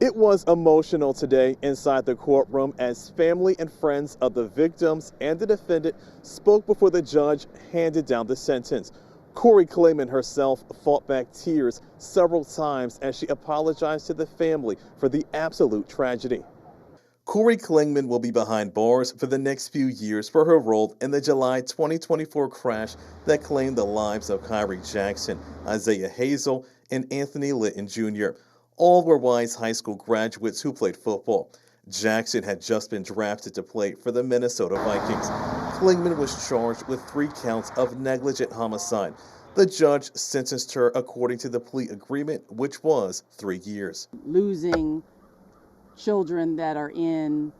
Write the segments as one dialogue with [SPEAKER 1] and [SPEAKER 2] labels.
[SPEAKER 1] It was emotional today inside the courtroom as family and friends of the victims and the defendant spoke before the judge handed down the sentence. Cori Clingman herself fought back tears several times as she apologized to the family for the absolute tragedy. Cori Clingman will be behind bars for the next few years for her role in the July 2024 crash that claimed the lives of Khyree Jackson, Isaih Hazel, and Anthony Lytton Jr. All were Wise High School graduates who played football. Jackson had just been drafted to play for the Minnesota Vikings. Clingman was charged with 3 counts of negligent homicide. The judge sentenced her according to the plea agreement, which was 3 years.
[SPEAKER 2] Losing children that are in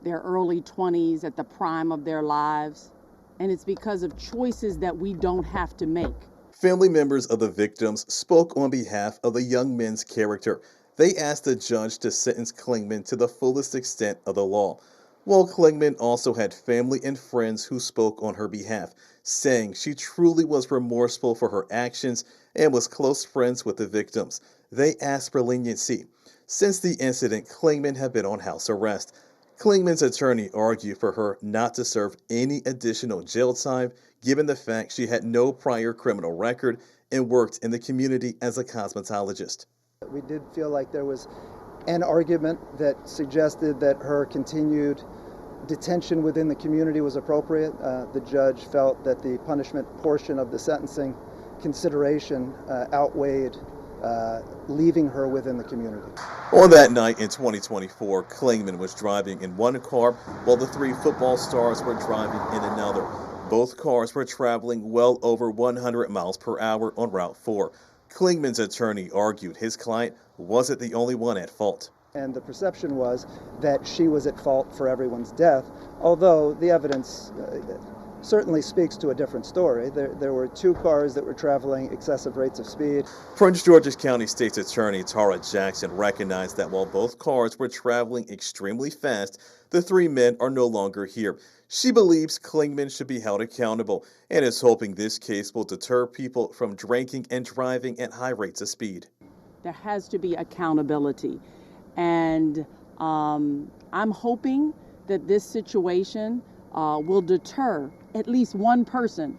[SPEAKER 2] their early 20s at the prime of their lives, and it's because of choices that we don't have to make.
[SPEAKER 1] Family members of the victims spoke on behalf of the young men's character. They asked the judge to sentence Clingman to the fullest extent of the law. While Clingman also had family and friends who spoke on her behalf, saying she truly was remorseful for her actions and was close friends with the victims. They asked for leniency. Since the incident, Clingman had been on house arrest. Clingman's attorney argued for her not to serve any additional jail time, given the fact she had no prior criminal record and worked in the community as a cosmetologist.
[SPEAKER 3] We did feel like there was an argument that suggested that her continued detention within the community was appropriate. The judge felt that the punishment portion of the sentencing consideration outweighed leaving her within the community.
[SPEAKER 1] On that night in 2024, Clingman was driving in one car while the 3 football stars were driving in another. Both cars were traveling well over 100 miles per hour on Route 4. Clingman's attorney argued his client wasn't the only one at fault.
[SPEAKER 3] And the perception was that she was at fault for everyone's death, although the evidence certainly speaks to a different story. There were 2 cars that were traveling excessive rates of speed.
[SPEAKER 1] Prince George's County State's Attorney Khyree Jackson recognized that while both cars were traveling extremely fast, the 3 men are no longer here. She believes Clingman should be held accountable and is hoping this case will deter people from drinking and driving at high rates of speed.
[SPEAKER 2] There has to be accountability, and I'm hoping that this situation will deter at least one person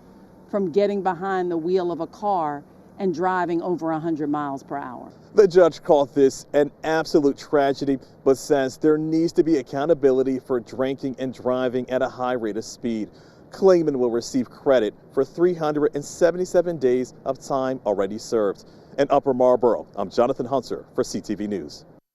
[SPEAKER 2] from getting behind the wheel of a car and driving over 100 miles per hour.
[SPEAKER 1] The judge called this an absolute tragedy, but says there needs to be accountability for drinking and driving at a high rate of speed. Clingman will receive credit for 377 days of time already served. In Upper Marlboro, I'm Jonathan Hunter for CTV News.